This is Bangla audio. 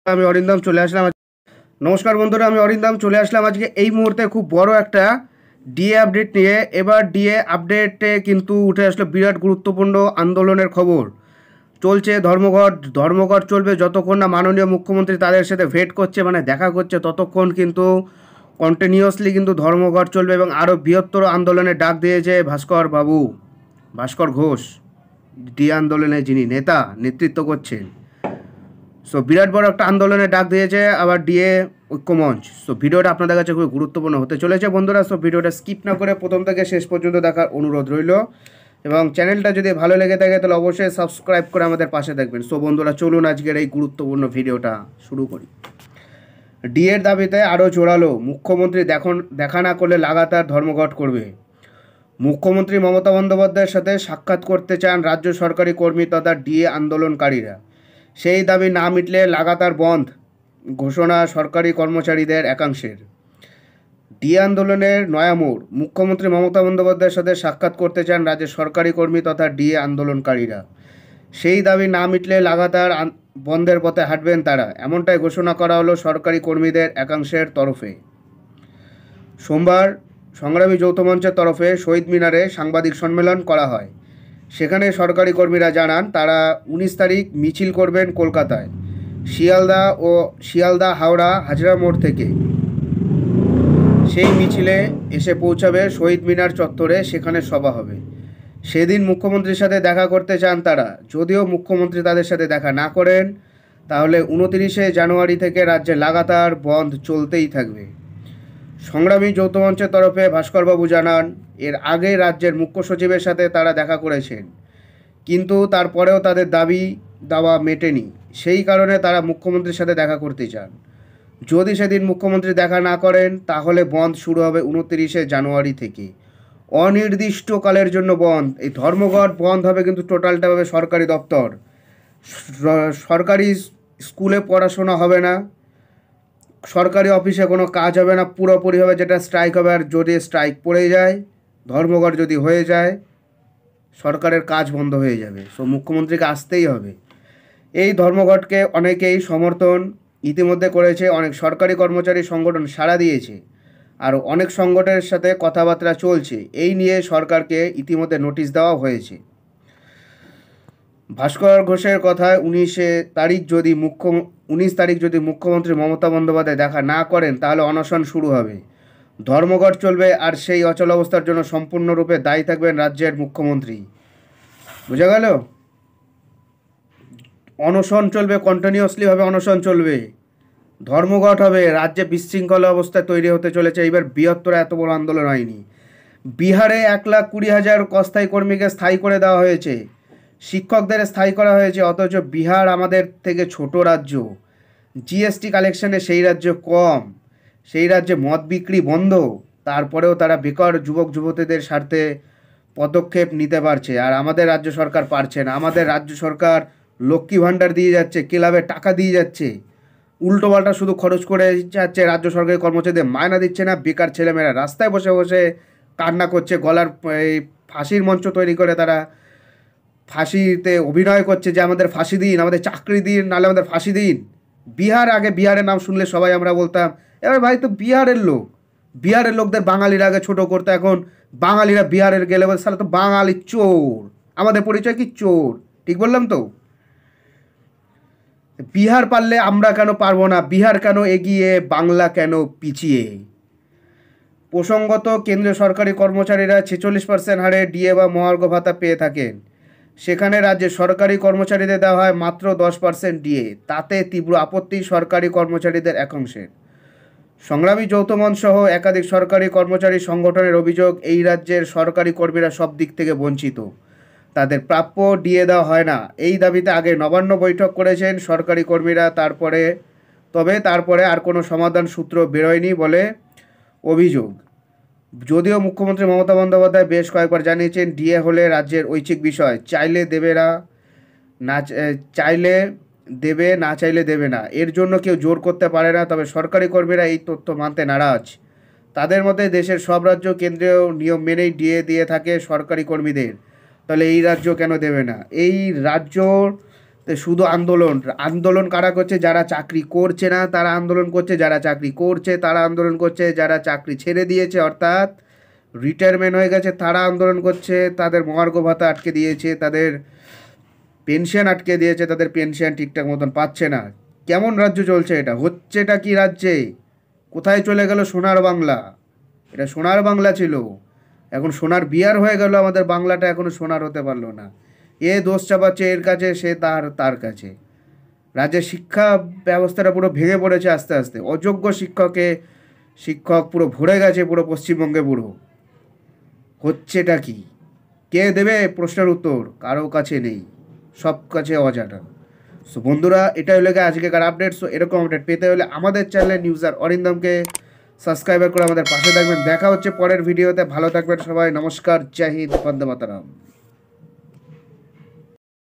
আমি অরিন্দম চলে আসলাম। নমস্কার বন্ধুরা, আমি অরিন্দম চলে আসলাম আজকে এই মুহূর্তে খুব বড় একটা ডিএ আপডেট নিয়ে। এবার ডিএ আপডেটে কিন্তু উঠে আসলো বিরাট গুরুত্বপূর্ণ আন্দোলনের খবর। চলছে ধর্মঘট। ধর্মঘট চলবে যতক্ষণ না মাননীয় মুখ্যমন্ত্রী তাদের সাথে ভেট করছে, মানে দেখা করছে, ততক্ষণ কিন্তু কন্টিনিউয়াসলি কিন্তু ধর্মঘট চলবে এবং আরও বৃহত্তর আন্দোলনের ডাক দিয়েছে ভাস্কর ঘোষ, ডিএ আন্দোলনে যিনি নেতৃত্ব করছেন। সো বিরাট বড় একটা আন্দোলনের ডাক দিয়েছে আবার ডিএ ঐক্যমঞ্চ। সো ভিডিওটা আপনাদের কাছে খুব গুরুত্বপূর্ণ হতে চলেছে বন্ধুরা। সো ভিডিওটা স্কিপ না করে প্রথম থেকে শেষ পর্যন্ত দেখার অনুরোধ রইল এবং চ্যানেলটা যদি ভালো লেগে থাকে তাহলে অবশ্যই সাবস্ক্রাইব করে আমাদের পাশে থাকবেন। সো বন্ধুরা, চলুন আজকের এই গুরুত্বপূর্ণ ভিডিওটা শুরু করি। ডিএর দাবিতে আরও জোরালো, মুখ্যমন্ত্রী দেখা না করলে লাগাতার ধর্মঘট করবে। মুখ্যমন্ত্রী মমতা বন্দ্যোপাধ্যায়ের সাথে সাক্ষাৎ করতে চান রাজ্য সরকারি কর্মী তথা ডিএ আন্দোলনকারীরা। সেই দাবি না মিটলে লাগাতার বন্ধ ঘোষণা সরকারি কর্মচারীদের একাংশের। ডিএ আন্দোলনের নয়া মোড়, মুখ্যমন্ত্রী মমতা বন্দ্যোপাধ্যায়ের সাথে সাক্ষাৎ করতে চান রাজ্যের সরকারি কর্মী তথা ডিএ আন্দোলনকারীরা। সেই দাবি না মিটলে লাগাতার বন্ধের পথে হাঁটবেন তারা, এমনটাই ঘোষণা করা হলো সরকারি কর্মীদের একাংশের তরফে। সোমবার সংগ্রামী যৌথ মঞ্চের তরফে শহীদ মিনারে সাংবাদিক সম্মেলন করা হয়। সেখানে সরকারি কর্মীরা জানান তারা 19 তারিখ মিছিল করবেন কলকাতায়, শিয়ালদা হাওড়া হাজরা মোড় থেকে। সেই মিছিলে এসে পৌঁছাবে শহীদ মিনার চত্বরে, সেখানে সভা হবে। সেদিন মুখ্যমন্ত্রীর সাথে দেখা করতে চান তারা। যদিও মুখ্যমন্ত্রী তাদের সাথে দেখা না করেন তাহলে 29শে জানুয়ারি থেকে রাজ্যে লাগাতার বন্ধ চলতেই থাকবে। সংগ্রামী যৌথ মঞ্চের তরফে ভাস্করবাবু জানান এর আগে রাজ্যের মুখ্য সচিবের সাথে তারা দেখা করেছেন, কিন্তু তারপরেও তাদের দাওয়া মেটেনি। সেই কারণে তারা মুখ্যমন্ত্রীর সাথে দেখা করতে চান। যদি সেদিন মুখ্যমন্ত্রী দেখা না করেন তাহলে বন্ধ শুরু হবে 29শে জানুয়ারি থেকে, অনির্দিষ্টকালের জন্য বন্ধ। এই ধর্মঘট বন্ধ হবে কিন্তু টোটালটা হবে সরকারি দপ্তর, সরকারি স্কুলে পড়াশোনা হবে না, সরকারি অফিসে কোনো কাজ হবে না, পুরোপুরি হবে যেটা স্ট্রাইক হবে। আর যদি স্ট্রাইক পড়ে যায়, ধর্মঘট যদি হয়ে যায়, সরকারের কাজ বন্ধ হয়ে যাবে। সো মুখ্যমন্ত্রীকে আসতেই হবে। এই ধর্মঘটকে অনেকেই সমর্থন ইতিমধ্যে করেছে, অনেক সরকারি কর্মচারী সংগঠন সাড়া দিয়েছে, আর অনেক সংগঠনের সাথে কথাবার্তা চলছে। এই নিয়ে সরকারকে ইতিমধ্যে নোটিশ দেওয়া হয়েছে। ভাস্কর ঘোষের কথায় 19 তারিখ যদি মুখ্যমন্ত্রী মমতা বন্দ্যোপাধ্যায় দেখা না করেন তাহলে অনশন শুরু হবে, ধর্মঘট চলবে, আর সেই অচলাবস্থার জন্য সম্পূর্ণরূপে দায়ী থাকবেন রাজ্যের মুখ্যমন্ত্রী। বোঝা গেল? অনশন চলবে, কন্টিনিউয়াসলি ভাবে অনশন চলবে, ধর্মঘট হবে, রাজ্যে বিশৃঙ্খলা অবস্থা তৈরি হতে চলেছে। এইবার বৃহত্তর এত বড় আন্দোলন হয়নি। বিহারে 1,20,000 অস্থায়ী কর্মীকে স্থায়ী করে দেওয়া হয়েছে, শিক্ষকদের স্থায়ী করা হয়েছে, অথচ বিহার আমাদের থেকে ছোট রাজ্য, জিএসটি কালেকশনে সেই রাজ্য কম, সেই রাজ্যে মদ বিক্রি বন্ধ, তারপরেও তারা বেকার যুবক যুবতীদের স্বার্থে পদক্ষেপ নিতে পারছে, আর আমাদের রাজ্য সরকার পারছে না। আমাদের রাজ্য সরকার লক্ষ্মী ভাণ্ডার দিয়ে যাচ্ছে, ক্লাবে টাকা দিয়ে যাচ্ছে, উল্টোপাল্টা শুধু খরচ করে যাচ্ছে, রাজ্য সরকারি কর্মচারীদের মায়না দিচ্ছে না, বেকার ছেলেমেয়েরা রাস্তায় বসে বসে কান্না করছে, গলার এই ফাঁসির মঞ্চ তৈরি করে তারা ফাঁসিতে অভিনয় করছে যে আমাদের ফাঁসি দিন, আমাদের চাকরি দিন, নাহলে আমাদের ফাঁসি দিন। বিহারের নাম শুনলে সবাই আমরা বলতাম এবার ভাই তো বিহারের লোকদের বাঙালিরা আগে ছোট করতো, এখন বাঙালিরা বিহারের গেলে বলে সালা তো বাঙালি চোর, আমাদের পরিচয় কি চোর। ঠিক বললাম তো? বিহার পারলে আমরা কেন পারবো না? বিহার কেন এগিয়ে, বাংলা কেন পিছিয়ে? প্রসঙ্গত কেন্দ্রীয় সরকারি কর্মচারীরা 46% হারে ডিএ বা মহার্ঘ ভাতা পেয়ে থাকেন, সেখানে রাজ্যের সরকারি কর্মচারীদের দেওয়া হয় মাত্র 10% ডিএ। তাতে তীব্র আপত্তি সরকারি কর্মচারীদের একাংশের। সংগ্রামী যৌথ মঞ্চ সহ একাধিক সরকারি কর্মচারী সংগঠনের অভিযোগ এই রাজ্যের সরকারি কর্মীরা সব দিক থেকে বঞ্চিত, তাদের প্রাপ্য ডিএ দেওয়া হয় না। এই দাবিতে আগে নবান্ন বৈঠক করেছেন সরকারি কর্মীরা, তারপরে আর কোনো সমাধান সূত্র বেরোয়নি বলে অভিযোগ। যদিও মুখ্যমন্ত্রী মমতা বন্দ্যোপাধ্যায় বেশ কয়েকবার জানিয়েছেন ডিএ হলে রাজ্যের ঐচ্ছিক বিষয়, চাইলে দেবে, না চাইলে দেবে না, এর জন্য কেউ জোর করতে পারে না। তবে সরকারি কর্মীরা এই তথ্য মানতে নারাজ। তাদের মতে দেশের সব রাজ্য কেন্দ্রীয় নিয়ম মেনেই ডিএ দিয়ে থাকে সরকারি কর্মীদের, তাহলে এই রাজ্য কেন দেবে না? এই রাজ্য তো শুধু আন্দোলন আন্দোলন কারা করছে? যারা চাকরি করছে না তারা আন্দোলন করছে, যারা চাকরি করছে তারা আন্দোলন করছে, যারা চাকরি ছেড়ে দিয়েছে অর্থাৎ রিটায়ারমেন্ট হয়ে গেছে তারা আন্দোলন করছে, তাদের মহার্ঘ ভাতা আটকে দিয়েছে, তাদের পেনশন আটকে দিয়েছে, তাদের পেনশন ঠিকঠাক মতন পাচ্ছে না। কেমন রাজ্য চলছে এটা? হচ্ছেটা কি রাজ্যে? কোথায় চলে গেল সোনার বাংলা? এটা সোনার বাংলা ছিল, এখন সোনার বিয়ার হয়ে গেল। আমাদের বাংলাটা এখনো সোনার হতে পারলো না। এ দোষ চাপাচ্ছে এর কাছে, সে তার কাছে। রাজ্যের শিক্ষা ব্যবস্থাটা পুরো ভেঙে পড়েছে আস্তে আস্তে। অযোগ্য শিক্ষক পুরো ভরে গেছে পুরো পশ্চিমবঙ্গে পুরো। হচ্ছেটা কি? কে দেবে প্রশ্নের উত্তর? কারো কাছে নেই, সব কাছে অজানা। সো বন্ধুরা, এটাই হলো আজকেকার আপডেট। সো এরকম আপডেট পেতে হলে আমাদের চ্যানেলে নিউজার অরিন্দমকে সাবস্ক্রাইবার করে আমাদের পাশে থাকবেন। দেখা হচ্ছে পরের ভিডিওতে। ভালো থাকবেন সবাই। নমস্কার, জয় হিন্দ, বন্দে মাতরম।